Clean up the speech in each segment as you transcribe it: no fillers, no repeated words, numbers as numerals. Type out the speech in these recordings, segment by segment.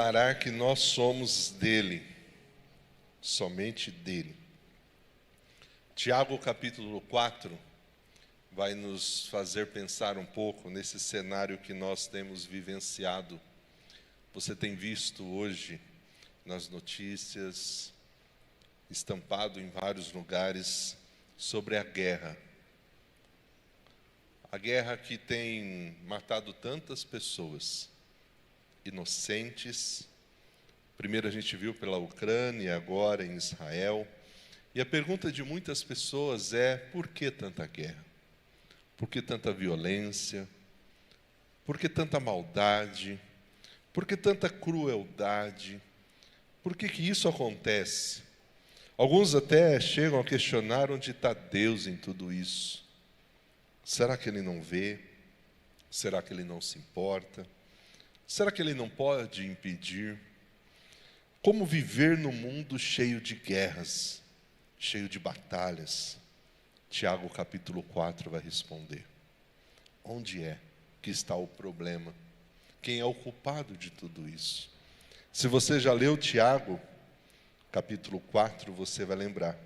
declarar que nós somos dele, somente dele. Tiago capítulo 4 vai nos fazer pensar um pouco nesse cenário que nós temos vivenciado. Você tem visto hoje nas notícias, estampado em vários lugares, sobre a guerra. A guerra que tem matado tantas pessoas, inocentes. Primeiro a gente viu pela Ucrânia, agora em Israel. E a pergunta de muitas pessoas é: por que tanta guerra? Por que tanta violência? Por que tanta maldade? Por que tanta crueldade? Por que isso acontece? Alguns até chegam a questionar onde está Deus em tudo isso. Será que Ele não vê? Será que Ele não se importa? Será que Ele não pode impedir? Como viver num mundo cheio de guerras, cheio de batalhas? Tiago capítulo 4 vai responder. Onde é que está o problema? Quem é o culpado de tudo isso? Se você já leu Tiago capítulo 4, você vai lembrar.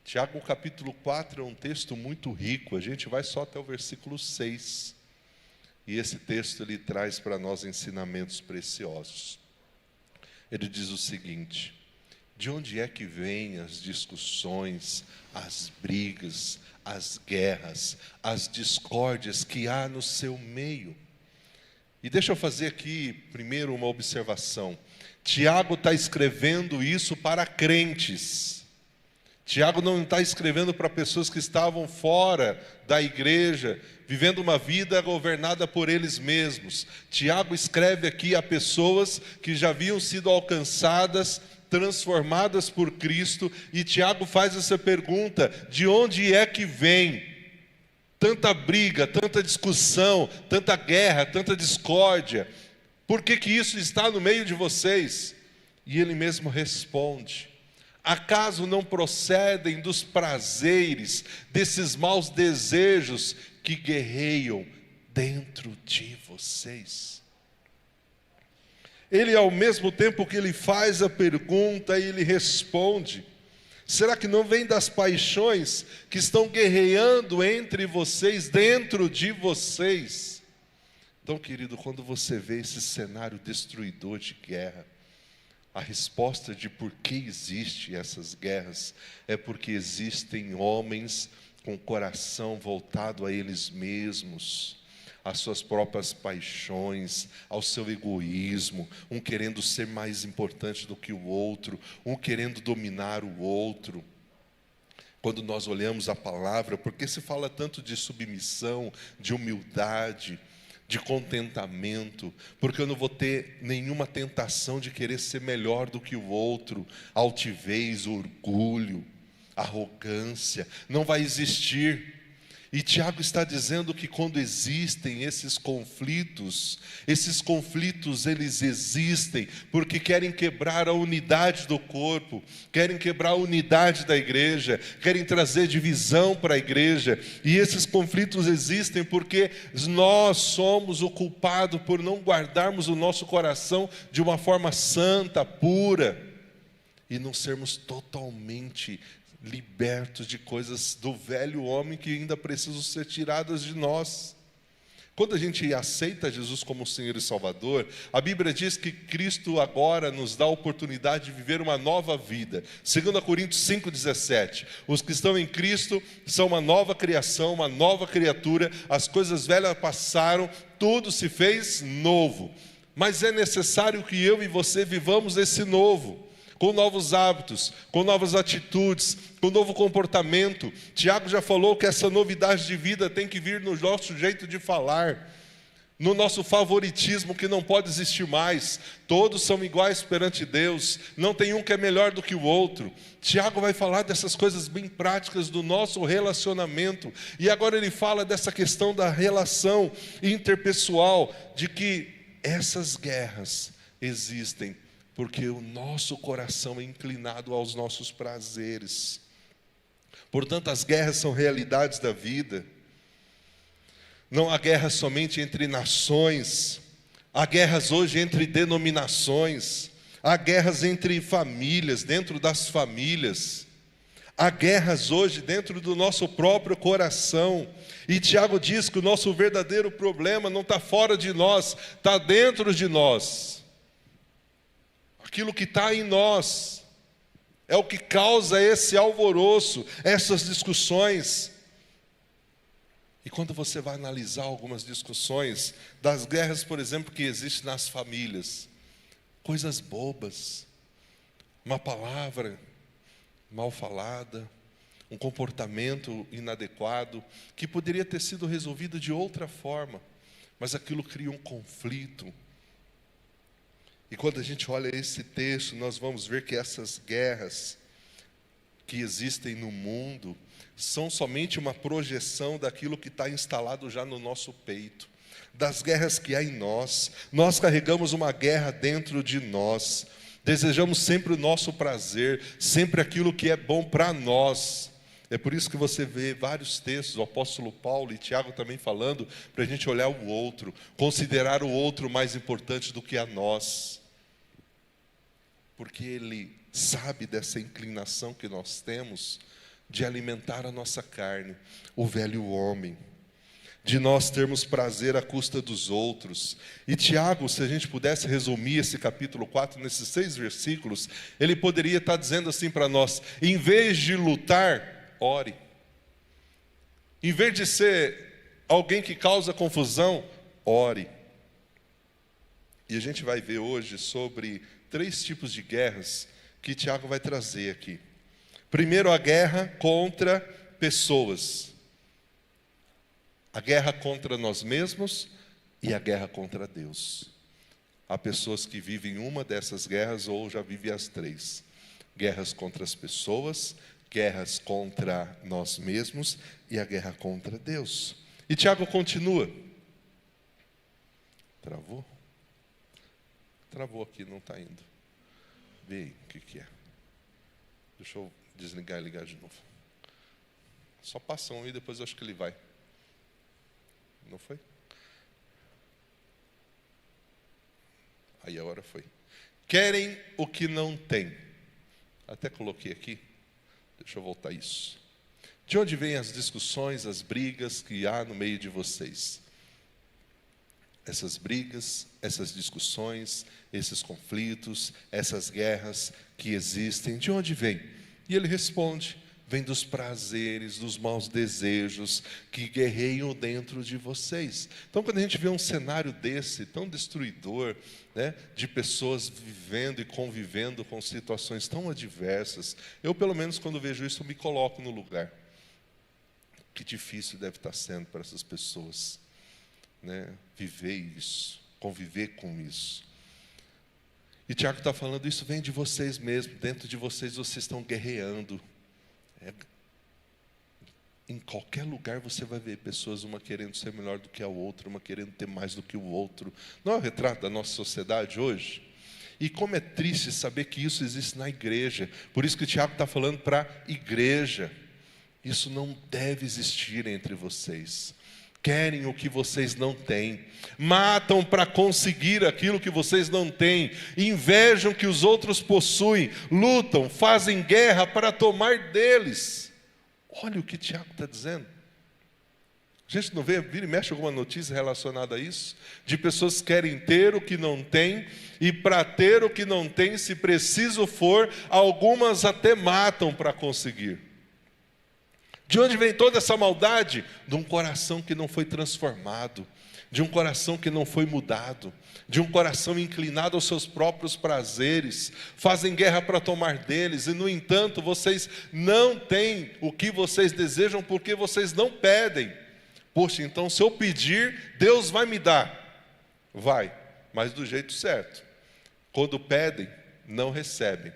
Tiago capítulo 4 é um texto muito rico, a gente vai só até o versículo 6. E esse texto ele traz para nós ensinamentos preciosos. Ele diz o seguinte: de onde é que vêm as discussões, as brigas, as guerras, as discórdias que há no seu meio? E deixa eu fazer aqui primeiro uma observação. Tiago está escrevendo isso para crentes. Tiago não está escrevendo para pessoas que estavam fora da igreja, vivendo uma vida governada por eles mesmos. Tiago escreve aqui a pessoas que já haviam sido alcançadas, transformadas por Cristo, e Tiago faz essa pergunta: de onde é que vem tanta briga, tanta discussão, tanta guerra, tanta discórdia? Por que isso está no meio de vocês? E ele mesmo responde: acaso não procedem dos prazeres, desses maus desejos que guerreiam dentro de vocês? Ele, ao mesmo tempo que ele faz a pergunta, ele responde: será que não vem das paixões que estão guerreando entre vocês, dentro de vocês? Então, querido, quando você vê esse cenário destruidor de guerra, a resposta de por que existem essas guerras é porque existem homens com o coração voltado a eles mesmos, às suas próprias paixões, ao seu egoísmo, um querendo ser mais importante do que o outro, um querendo dominar o outro. Quando nós olhamos a palavra, por que se fala tanto de submissão, de humildade, de contentamento? Porque eu não vou ter nenhuma tentação de querer ser melhor do que o outro. Altivez, orgulho, arrogância, não vai existir. E Tiago está dizendo que quando existem esses conflitos eles existem porque querem quebrar a unidade do corpo, querem quebrar a unidade da igreja, querem trazer divisão para a igreja. E esses conflitos existem porque nós somos o culpado por não guardarmos o nosso coração de uma forma santa, pura, e não sermos totalmente libertos de coisas do velho homem que ainda precisam ser tiradas de nós. Quando a gente aceita Jesus como Senhor e Salvador, a Bíblia diz que Cristo agora nos dá a oportunidade de viver uma nova vida. 2 Coríntios 5,17. Os que estão em Cristo são uma nova criação, uma nova criatura. As coisas velhas passaram, tudo se fez novo. Mas é necessário que eu e você vivamos esse novo, com novos hábitos, com novas atitudes, com novo comportamento. Tiago já falou que essa novidade de vida tem que vir no nosso jeito de falar, no nosso favoritismo que não pode existir mais. Todos são iguais perante Deus, não tem um que é melhor do que o outro. Tiago vai falar dessas coisas bem práticas do nosso relacionamento. E agora ele fala dessa questão da relação interpessoal, de que essas guerras existem porque o nosso coração é inclinado aos nossos prazeres. Portanto, as guerras são realidades da vida. Não há guerra somente entre nações, Há guerras hoje entre denominações, há guerras entre famílias, dentro das famílias, há guerras hoje dentro do nosso próprio coração. E Tiago diz que o nosso verdadeiro problema não está fora de nós, está dentro de nós. Aquilo que está em nós é o que causa esse alvoroço, essas discussões. E quando você vai analisar algumas discussões das guerras, por exemplo, que existem nas famílias, coisas bobas, uma palavra mal falada, um comportamento inadequado, que poderia ter sido resolvido de outra forma, mas aquilo cria um conflito. E quando a gente olha esse texto, nós vamos ver que essas guerras que existem no mundo são somente uma projeção daquilo que está instalado já no nosso peito, das guerras que há em nós. Nós carregamos uma guerra dentro de nós, desejamos sempre o nosso prazer, sempre aquilo que é bom para nós. É por isso que você vê vários textos, o apóstolo Paulo e Tiago também falando, para a gente olhar o outro, considerar o outro mais importante do que a nós. Porque ele sabe dessa inclinação que nós temos de alimentar a nossa carne, o velho homem, de nós termos prazer à custa dos outros. E Tiago, se a gente pudesse resumir esse capítulo 4 nesses 6 versículos, ele poderia estar dizendo assim para nós: em vez de lutar, ore. Em vez de ser alguém que causa confusão, ore. E a gente vai ver hoje sobre 3 tipos de guerras que Tiago vai trazer aqui. Primeiro, a guerra contra pessoas. A guerra contra nós mesmos e a guerra contra Deus. Há pessoas que vivem uma dessas guerras ou já vivem as 3. Guerras contra as pessoas, guerras contra nós mesmos e a guerra contra Deus. E Tiago continua. Travou? Travou aqui, não está indo. Vê aí o que é. Deixa eu desligar e ligar de novo. Só passa um e depois eu acho que ele vai. Não foi? Aí agora foi. Querem o que não têm. Até coloquei aqui. Deixa eu voltar isso. De onde vêm as discussões, as brigas que há no meio de vocês? Essas brigas, essas discussões, esses conflitos, essas guerras que existem, de onde vêm? E ele responde: vem dos prazeres, dos maus desejos que guerreiam dentro de vocês. Então, quando a gente vê um cenário desse, tão destruidor, né, de pessoas vivendo e convivendo com situações tão adversas, eu, pelo menos, quando vejo isso, eu me coloco no lugar. Que difícil deve estar sendo para essas pessoas, né, viver isso, conviver com isso. E Tiago está falando, isso vem de vocês mesmos, dentro de vocês estão guerreando. Em qualquer lugar você vai ver pessoas, uma querendo ser melhor do que a outra, uma querendo ter mais do que o outro. Não é o retrato da nossa sociedade hoje? E como é triste saber que isso existe na igreja. Por isso que o Tiago está falando para a igreja. Isso não deve existir entre vocês. Querem o que vocês não têm, matam para conseguir aquilo que vocês não têm, invejam que os outros possuem, lutam, fazem guerra para tomar deles. Olha o que Tiago está dizendo. A gente não vê, vira e mexe alguma notícia relacionada a isso? De pessoas que querem ter o que não têm, e para ter o que não têm, se preciso for, algumas até matam para conseguir. De onde vem toda essa maldade? De um coração que não foi transformado, de um coração que não foi mudado, de um coração inclinado aos seus próprios prazeres, fazem guerra para tomar deles, e no entanto vocês não têm o que vocês desejam, porque vocês não pedem. Poxa, então se eu pedir, Deus vai me dar. Vai, mas do jeito certo. Quando pedem, não recebem,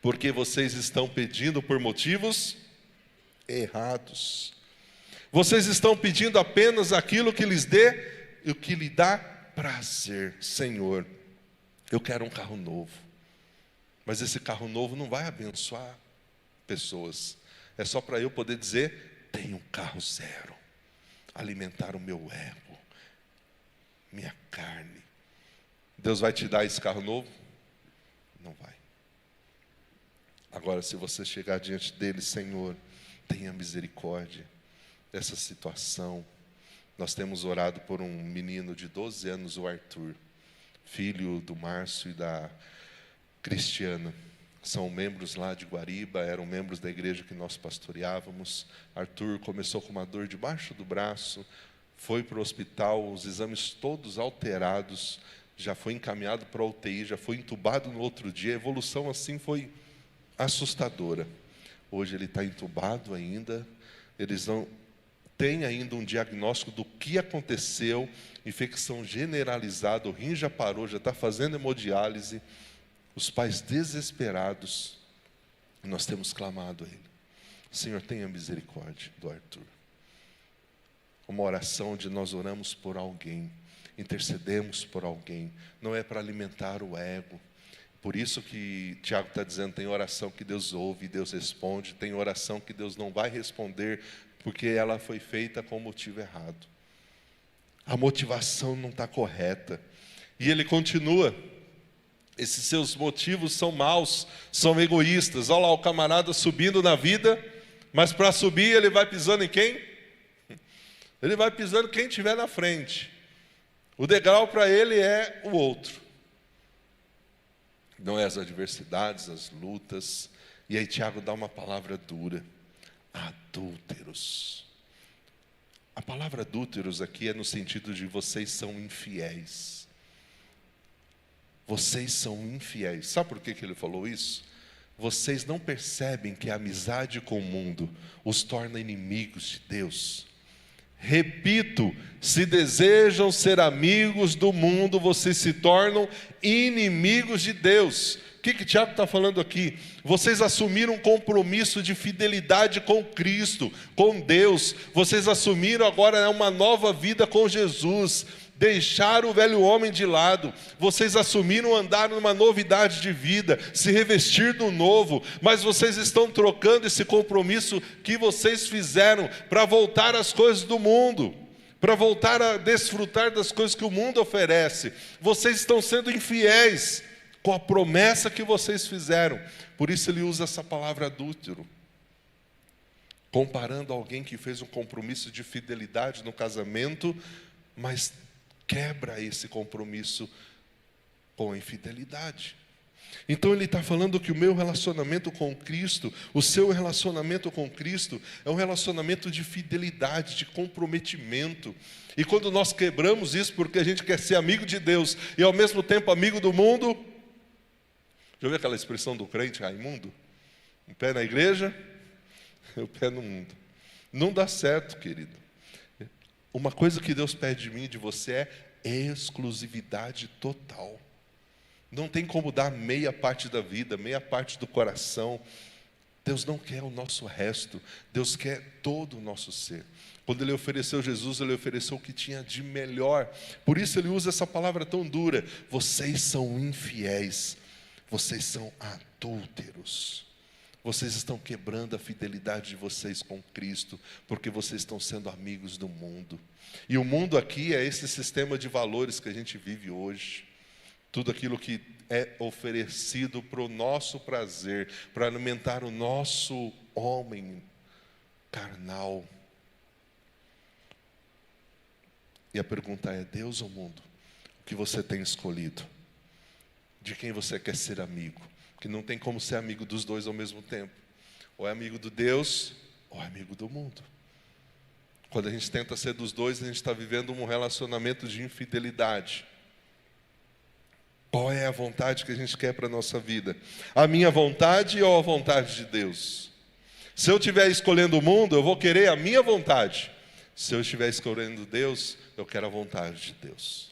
porque vocês estão pedindo por motivos errados. Vocês estão pedindo apenas aquilo que lhes dê, o que lhe dá prazer. Senhor, eu quero um carro novo, mas esse carro novo não vai abençoar pessoas, é só para eu poder dizer, tenho um carro zero, alimentar o meu ego, minha carne, Deus vai te dar esse carro novo? Não vai. Agora, se você chegar diante dele, Senhor, tenha misericórdia dessa situação. Nós temos orado por um menino de 12 anos, o Arthur, filho do Márcio e da Cristiana. São membros lá de Guariba, eram membros da igreja que nós pastoreávamos. Arthur começou com uma dor debaixo do braço, foi para o hospital, os exames todos alterados, já foi encaminhado para a UTI, já foi entubado no outro dia. A evolução assim foi assustadora. Hoje ele está entubado ainda, eles não têm ainda um diagnóstico do que aconteceu, infecção generalizada, o rim já parou, já está fazendo hemodiálise. Os pais desesperados, nós temos clamado a Ele. Senhor, tenha misericórdia do Arthur. Uma oração onde nós oramos por alguém, intercedemos por alguém, não é para alimentar o ego. Por isso que Tiago está dizendo, tem oração que Deus ouve e Deus responde, tem oração que Deus não vai responder, porque ela foi feita com o motivo errado. A motivação não está correta. E ele continua, esses seus motivos são maus, são egoístas. Olha lá o camarada subindo na vida, mas para subir ele vai pisando em quem? Ele vai pisando quem estiver na frente. O degrau para ele é o outro. Não é as adversidades, as lutas. E aí Tiago dá uma palavra dura. Adúlteros. A palavra adúlteros aqui é no sentido de vocês são infiéis. Vocês são infiéis. Sabe por que ele falou isso? Vocês não percebem que a amizade com o mundo os torna inimigos de Deus. Repito, se desejam ser amigos do mundo, vocês se tornam inimigos de Deus. O que Tiago está falando aqui? Vocês assumiram um compromisso de fidelidade com Cristo, com Deus. Vocês assumiram agora uma nova vida com Jesus. Deixaram o velho homem de lado. Vocês assumiram andar numa novidade de vida, se revestir do novo. Mas vocês estão trocando esse compromisso que vocês fizeram para voltar às coisas do mundo, para voltar a desfrutar das coisas que o mundo oferece. Vocês estão sendo infiéis com a promessa que vocês fizeram. Por isso ele usa essa palavra adúltero, comparando alguém que fez um compromisso de fidelidade no casamento, mas quebra esse compromisso com a infidelidade. Então ele está falando que o meu relacionamento com Cristo, o seu relacionamento com Cristo, é um relacionamento de fidelidade, de comprometimento. E quando nós quebramos isso, porque a gente quer ser amigo de Deus e ao mesmo tempo amigo do mundo, já ouviu aquela expressão do crente Raimundo? Um pé na igreja, o pé no mundo. Não dá certo, querido. Uma coisa que Deus pede de mim e de você é exclusividade total. Não tem como dar meia parte da vida, meia parte do coração. Deus não quer o nosso resto, Deus quer todo o nosso ser. Quando Ele ofereceu Jesus, Ele ofereceu o que tinha de melhor. Por isso Ele usa essa palavra tão dura. Vocês são infiéis, vocês são adúlteros. Vocês estão quebrando a fidelidade de vocês com Cristo, porque vocês estão sendo amigos do mundo. E o mundo aqui é esse sistema de valores que a gente vive hoje. Tudo aquilo que é oferecido para o nosso prazer, para alimentar o nosso homem carnal. E a pergunta é: Deus ou mundo? O que você tem escolhido? De quem você quer ser amigo? Que não tem como ser amigo dos dois ao mesmo tempo. Ou é amigo de Deus, ou é amigo do mundo. Quando a gente tenta ser dos dois, a gente está vivendo um relacionamento de infidelidade. Qual é a vontade que a gente quer para a nossa vida? A minha vontade ou a vontade de Deus? Se eu estiver escolhendo o mundo, eu vou querer a minha vontade. Se eu estiver escolhendo Deus, eu quero a vontade de Deus.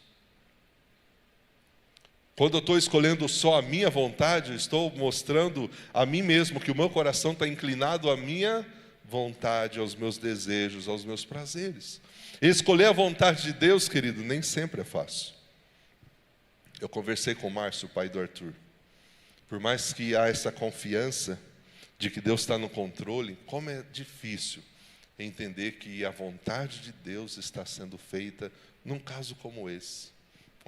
Quando eu estou escolhendo só a minha vontade, eu estou mostrando a mim mesmo que o meu coração está inclinado à minha vontade, aos meus desejos, aos meus prazeres. E escolher a vontade de Deus, querido, nem sempre é fácil. Eu conversei com o Márcio, o pai do Arthur. Por mais que há essa confiança de que Deus está no controle, como é difícil entender que a vontade de Deus está sendo feita num caso como esse,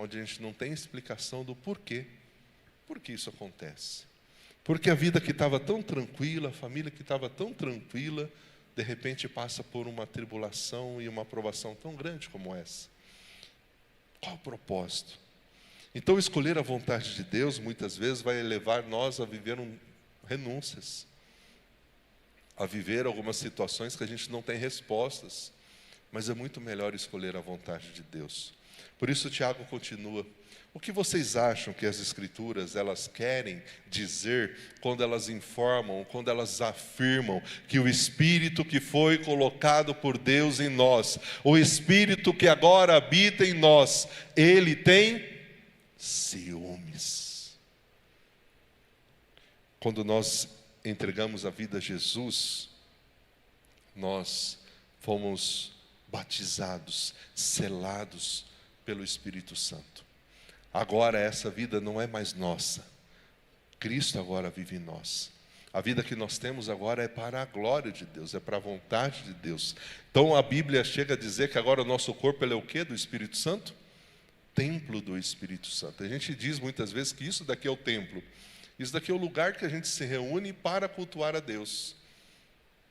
onde a gente não tem explicação do porquê. Por que isso acontece? Porque a vida que estava tão tranquila, a família que estava tão tranquila, de repente passa por uma tribulação e uma provação tão grande como essa. Qual o propósito? Então, escolher a vontade de Deus, muitas vezes, vai levar nós a viver renúncias, a viver algumas situações que a gente não tem respostas, mas é muito melhor escolher a vontade de Deus. Por isso, Tiago continua: o que vocês acham que as Escrituras, elas querem dizer quando elas informam, quando elas afirmam que o Espírito que foi colocado por Deus em nós, o Espírito que agora habita em nós, ele tem ciúmes? Quando nós entregamos a vida a Jesus, nós fomos batizados, selados pelo Espírito Santo. Agora essa vida não é mais nossa. Cristo agora vive em nós. A vida que nós temos agora é para a glória de Deus, é para a vontade de Deus. Então a Bíblia chega a dizer que agora o nosso corpo ele é o quê do Espírito Santo? Templo do Espírito Santo. A gente diz muitas vezes que isso daqui é o templo. Isso daqui é o lugar que a gente se reúne para cultuar a Deus.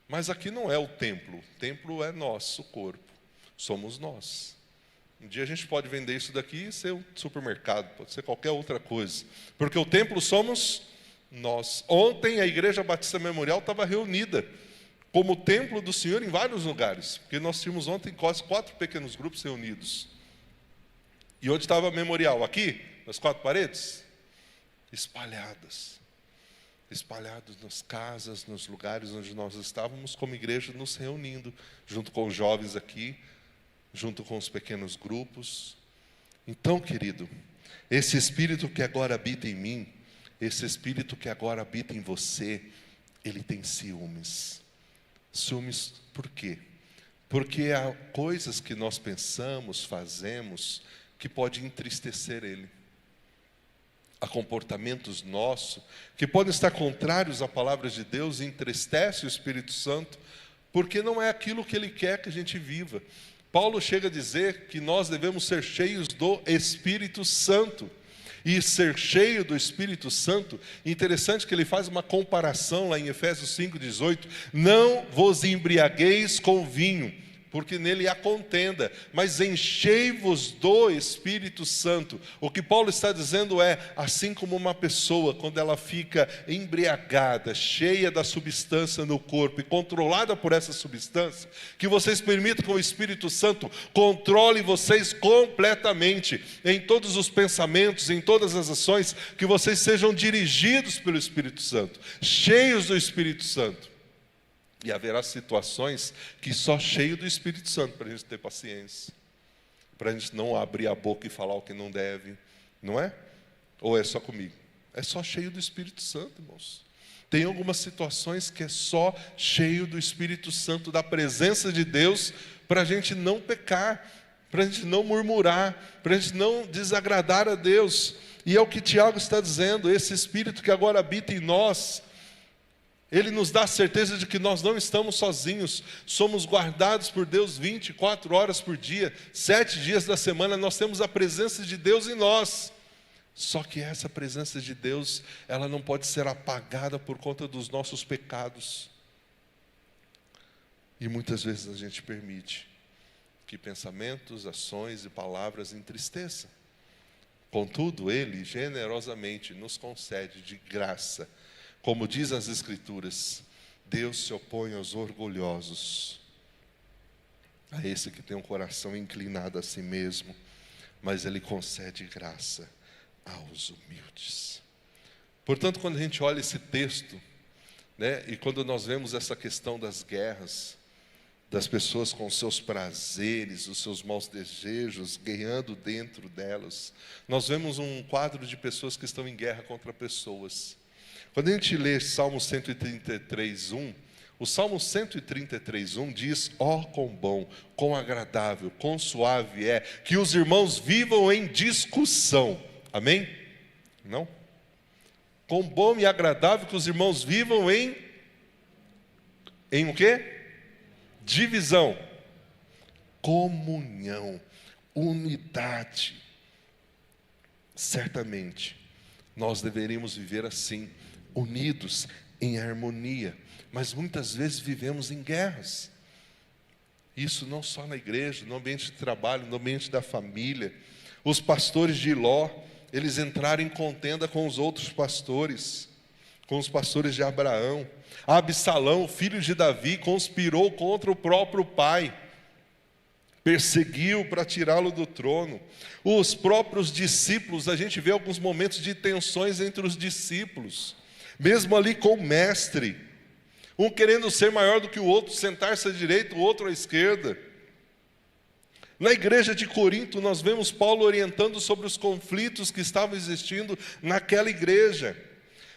Mas aqui não é o templo é nosso corpo, somos nós. Um dia a gente pode vender isso daqui e ser um supermercado, pode ser qualquer outra coisa, porque o templo somos nós. Ontem a Igreja Batista Memorial estava reunida como templo do Senhor em vários lugares, porque nós tínhamos ontem quase 4 pequenos grupos reunidos. E onde estava a memorial? Aqui, nas 4 paredes? Espalhados nas casas, nos lugares onde nós estávamos como igreja, nos reunindo, junto com os jovens aqui, junto com os pequenos grupos. Então, querido, esse Espírito que agora habita em mim, esse Espírito que agora habita em você, ele tem ciúmes. Ciúmes por quê? Porque há coisas que nós pensamos, fazemos, que pode entristecer ele. Há comportamentos nossos que podem estar contrários à palavra de Deus e entristece o Espírito Santo, porque não é aquilo que ele quer que a gente viva. Paulo chega a dizer que nós devemos ser cheios do Espírito Santo. E ser cheio do Espírito Santo, interessante que ele faz uma comparação lá em Efésios 5,18: não vos embriagueis com vinho, porque nele há contenda, mas enchei-vos do Espírito Santo. O que Paulo está dizendo é, assim como uma pessoa, quando ela fica embriagada, cheia da substância no corpo e controlada por essa substância, que vocês permitam que o Espírito Santo controle vocês completamente, em todos os pensamentos, em todas as ações, que vocês sejam dirigidos pelo Espírito Santo, cheios do Espírito Santo. E haverá situações que só cheio do Espírito Santo, para a gente ter paciência, para a gente não abrir a boca e falar o que não deve, não é? Ou é só comigo? É só cheio do Espírito Santo, irmãos. Tem algumas situações que é só cheio do Espírito Santo, da presença de Deus, para a gente não pecar, para a gente não murmurar, para a gente não desagradar a Deus. E é o que Tiago está dizendo, esse Espírito que agora habita em nós, ele nos dá a certeza de que nós não estamos sozinhos, somos guardados por Deus 24 horas por dia, 7 dias da semana, nós temos a presença de Deus em nós. Só que essa presença de Deus, ela não pode ser apagada por conta dos nossos pecados. E muitas vezes a gente permite que pensamentos, ações e palavras entristeçam. Contudo, Ele generosamente nos concede de graça. Como diz as Escrituras, Deus se opõe aos orgulhosos, a esse que tem um coração inclinado a si mesmo, mas Ele concede graça aos humildes. Portanto, quando a gente olha esse texto, né, e quando nós vemos essa questão das guerras, das pessoas com os seus prazeres, os seus maus desejos, guerreando dentro delas, nós vemos um quadro de pessoas que estão em guerra contra pessoas. Quando a gente lê Salmo 133, 1, o Salmo 133, 1 diz: ó, quão bom, quão agradável, quão suave é que os irmãos vivam em discussão. Amém? Não? Quão bom e agradável que os irmãos vivam em o quê? Divisão, comunhão, unidade. Certamente, nós deveríamos viver assim, unidos, em harmonia, mas muitas vezes vivemos em guerras. Isso não só na igreja, no ambiente de trabalho, no ambiente da família. Os pastores de Ló, eles entraram em contenda com os outros pastores, com os pastores de Abraão. Absalão, filho de Davi, conspirou contra o próprio pai, perseguiu para tirá-lo do trono. Os próprios discípulos, a gente vê alguns momentos de tensões entre os discípulos, mesmo ali com o mestre, um querendo ser maior do que o outro, sentar-se à direita, o outro à esquerda. Na igreja de Corinto, nós vemos Paulo orientando sobre os conflitos que estavam existindo naquela igreja.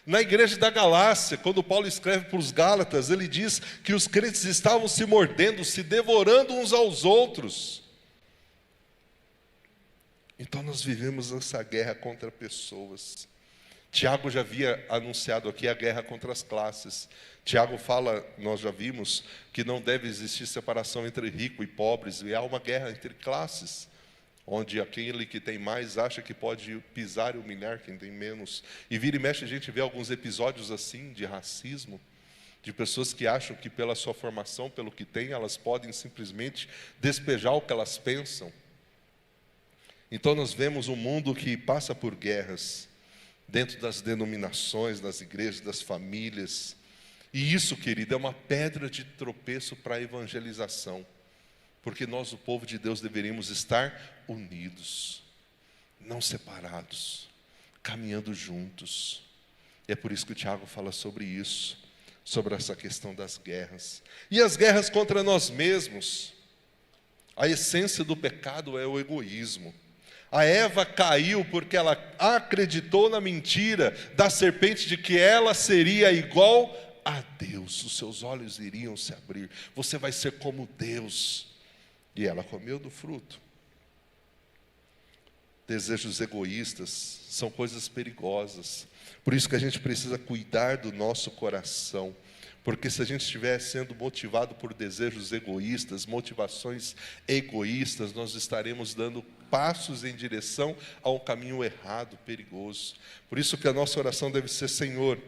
Na igreja da Galácia, quando Paulo escreve para os Gálatas, ele diz que os crentes estavam se mordendo, se devorando uns aos outros. Então nós vivemos essa guerra contra pessoas. Tiago já havia anunciado aqui a guerra contra as classes. Tiago fala, nós já vimos, que não deve existir separação entre rico e pobres, e há uma guerra entre classes, onde aquele que tem mais acha que pode pisar e humilhar quem tem menos. E vira e mexe a gente vê alguns episódios assim, de racismo, de pessoas que acham que pela sua formação, pelo que têm, elas podem simplesmente despejar o que elas pensam. Então nós vemos um mundo que passa por guerras, dentro das denominações, das igrejas, das famílias. E isso, querido, é uma pedra de tropeço para a evangelização. Porque nós, o povo de Deus, deveríamos estar unidos, não separados, caminhando juntos. E é por isso que o Tiago fala sobre isso, sobre essa questão das guerras. E as guerras contra nós mesmos. A essência do pecado é o egoísmo. A Eva caiu porque ela acreditou na mentira da serpente de que ela seria igual a Deus. Os seus olhos iriam se abrir. Você vai ser como Deus. E ela comeu do fruto. Desejos egoístas são coisas perigosas. Por isso que a gente precisa cuidar do nosso coração. Porque se a gente estiver sendo motivado por desejos egoístas, motivações egoístas, nós estaremos dando passos em direção a um caminho errado, perigoso. Por isso que a nossa oração deve ser: Senhor,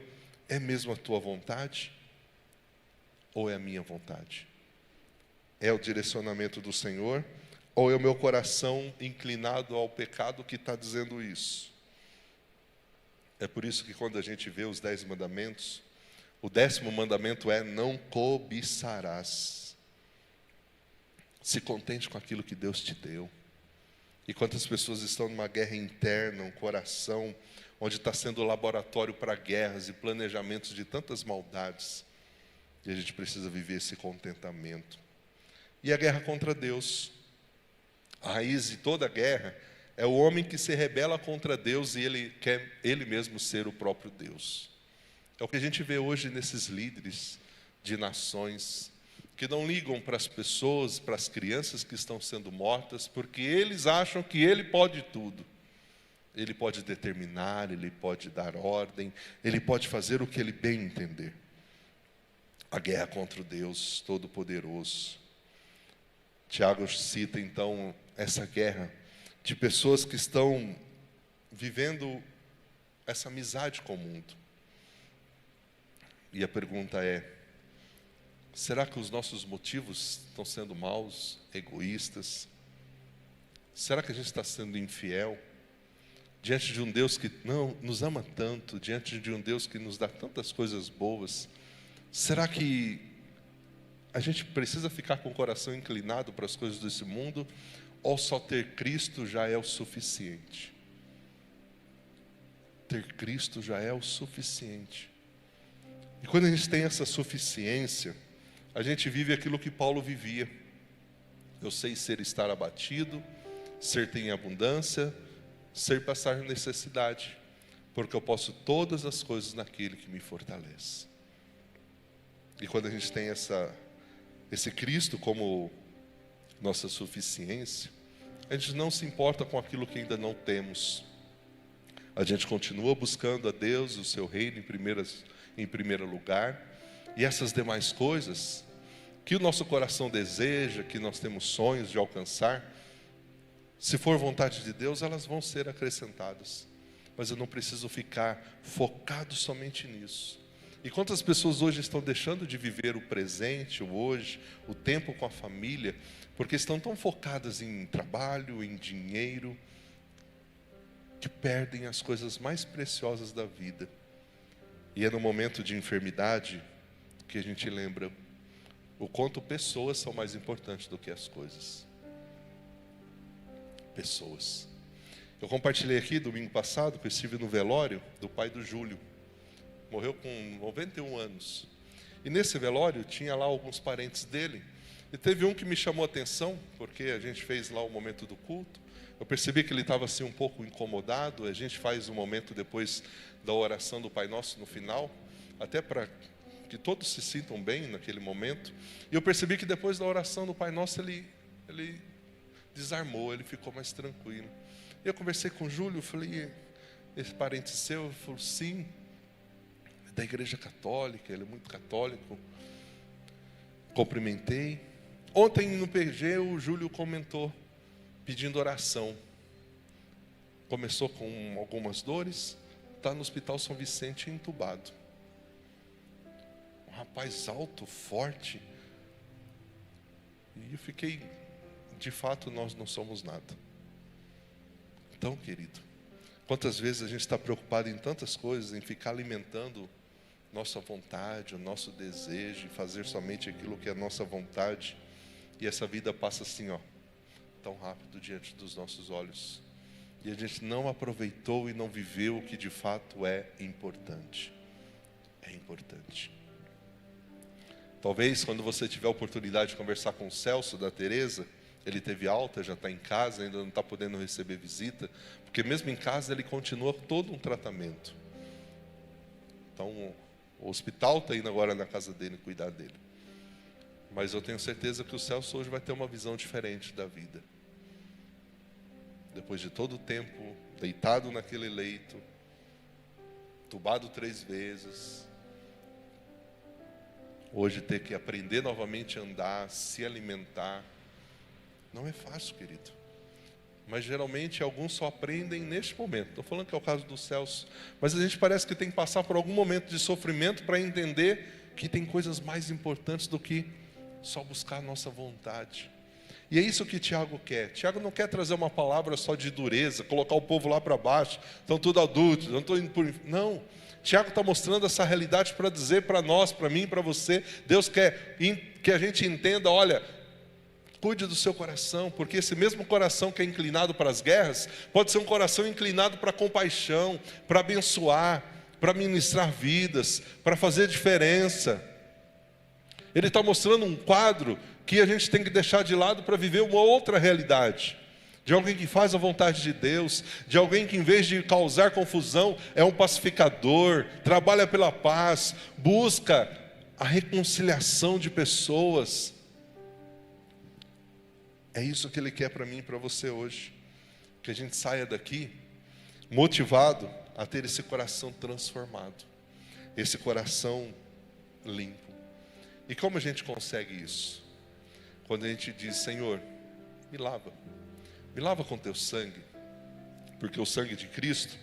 é mesmo a tua vontade? Ou é a minha vontade? É o direcionamento do Senhor? Ou é o meu coração inclinado ao pecado que está dizendo isso? É por isso que quando a gente vê os 10 mandamentos, o 10º mandamento é: não cobiçarás. Se contente com aquilo que Deus te deu. E quantas pessoas estão numa guerra interna, um coração onde está sendo laboratório para guerras e planejamentos de tantas maldades. E a gente precisa viver esse contentamento. E a guerra contra Deus. A raiz de toda guerra é o homem que se rebela contra Deus e ele quer ele mesmo ser o próprio Deus. É o que a gente vê hoje nesses líderes de nações que não ligam para as pessoas, para as crianças que estão sendo mortas, porque eles acham que ele pode tudo. Ele pode determinar, ele pode dar ordem, ele pode fazer o que ele bem entender. A guerra contra o Deus Todo-Poderoso. Tiago cita então essa guerra de pessoas que estão vivendo essa amizade com o mundo. E a pergunta é: será que os nossos motivos estão sendo maus, egoístas? Será que a gente está sendo infiel? Diante de um Deus que não nos ama tanto, diante de um Deus que nos dá tantas coisas boas, será que a gente precisa ficar com o coração inclinado para as coisas desse mundo? Ou só ter Cristo já é o suficiente? Ter Cristo já é o suficiente. E quando a gente tem essa suficiência, a gente vive aquilo que Paulo vivia. Eu sei ser estar abatido, ser ter em abundância, ser passar necessidade, porque eu posso todas as coisas naquele que me fortalece. E quando a gente tem esse Cristo como nossa suficiência, a gente não se importa com aquilo que ainda não temos. A gente continua buscando a Deus, o seu reino em primeiro lugar, e essas demais coisas que o nosso coração deseja, que nós temos sonhos de alcançar, Se for vontade de Deus, elas vão ser acrescentadas. Mas eu não preciso ficar focado somente nisso. E quantas pessoas hoje estão deixando de viver o presente, o hoje, o tempo com a família, porque estão tão focadas em trabalho, em dinheiro, que perdem as coisas mais preciosas da vida. E é no momento de enfermidade que a gente lembra o quanto pessoas são mais importantes do que as coisas. Pessoas. Eu compartilhei aqui domingo passado que eu estive no velório do pai do Júlio. Morreu com 91 anos. E nesse velório tinha lá alguns parentes dele. E teve um que me chamou a atenção, porque a gente fez lá o momento do culto. Eu percebi que ele estava assim um pouco incomodado. A gente faz um momento depois da oração do Pai Nosso no final, até para que todos se sintam bem naquele momento. E eu percebi que depois da oração do Pai Nosso ele desarmou, ele ficou mais tranquilo. E eu conversei com o Júlio, falei, esse parente seu? Ele falou, sim, é da igreja católica, ele é muito católico. Cumprimentei. Ontem no PG o Júlio comentou, pedindo oração. Começou com algumas dores, está no Hospital São Vicente entubado. Um rapaz alto, forte. E eu fiquei, de fato nós não somos nada. Então, querido, quantas vezes a gente está preocupado em tantas coisas, em ficar alimentando nossa vontade, o nosso desejo, fazer somente aquilo que é a nossa vontade, e essa vida passa assim, tão rápido diante dos nossos olhos, e a gente não aproveitou e não viveu o que de fato é importante. É importante. Talvez quando você tiver a oportunidade de conversar com o Celso da Teresa, ele teve alta, já está em casa, ainda não está podendo receber visita, porque mesmo em casa ele continua todo um tratamento. Então o hospital está indo agora na casa dele cuidar dele. Mas eu tenho certeza que o Celso hoje vai ter uma visão diferente da vida. Depois de todo o tempo deitado naquele leito, entubado 3 vezes, hoje ter que aprender novamente a andar, se alimentar, não é fácil, querido. Mas geralmente alguns só aprendem neste momento. Estou falando que é o caso do Celso, mas a gente parece que tem que passar por algum momento de sofrimento para entender que tem coisas mais importantes do que só buscar a nossa vontade. E é isso que Tiago quer. Tiago não quer trazer uma palavra só de dureza, colocar o povo lá para baixo, estão tudo adultos, não estou indo por... Não, Tiago está mostrando essa realidade para dizer para nós, para mim, para você. Deus quer que a gente entenda, olha, cuide do seu coração, porque esse mesmo coração que é inclinado para as guerras, pode ser um coração inclinado para a compaixão, para abençoar, para ministrar vidas, para fazer diferença. Ele está mostrando um quadro que a gente tem que deixar de lado para viver uma outra realidade. De alguém que faz a vontade de Deus, de alguém que em vez de causar confusão, é um pacificador, trabalha pela paz, busca a reconciliação de pessoas. É isso que Ele quer para mim e para você hoje. Que a gente saia daqui motivado a ter esse coração transformado, esse coração limpo. E como a gente consegue isso? Quando a gente diz, Senhor, me lava com teu sangue, porque o sangue de Cristo,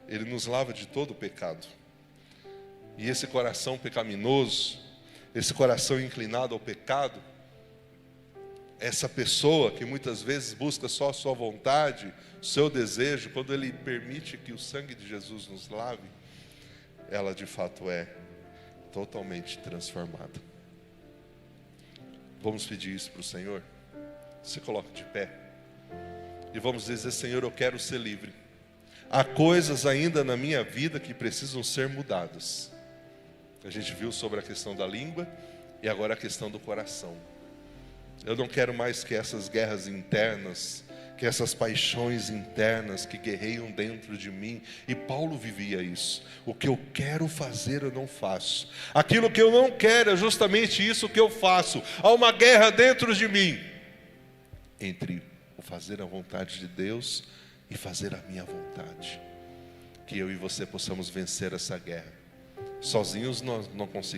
Ele nos lava de todo o pecado. E esse coração pecaminoso, esse coração inclinado ao pecado, essa pessoa que muitas vezes busca só a sua vontade, o seu desejo, quando Ele permite que o sangue de Jesus nos lave, ela de fato é totalmente transformada. Vamos pedir isso para o Senhor? Se coloque de pé. E vamos dizer, Senhor, eu quero ser livre. Há coisas ainda na minha vida que precisam ser mudadas. A gente viu sobre a questão da língua e agora a questão do coração. Eu não quero mais que essas guerras internas, que essas paixões internas que guerreiam dentro de mim. E Paulo vivia isso. O que eu quero fazer eu não faço. Aquilo que eu não quero é justamente isso que eu faço. Há uma guerra dentro de mim entre o fazer a vontade de Deus e fazer a minha vontade. Que eu e você possamos vencer essa guerra. Sozinhos nós não conseguimos.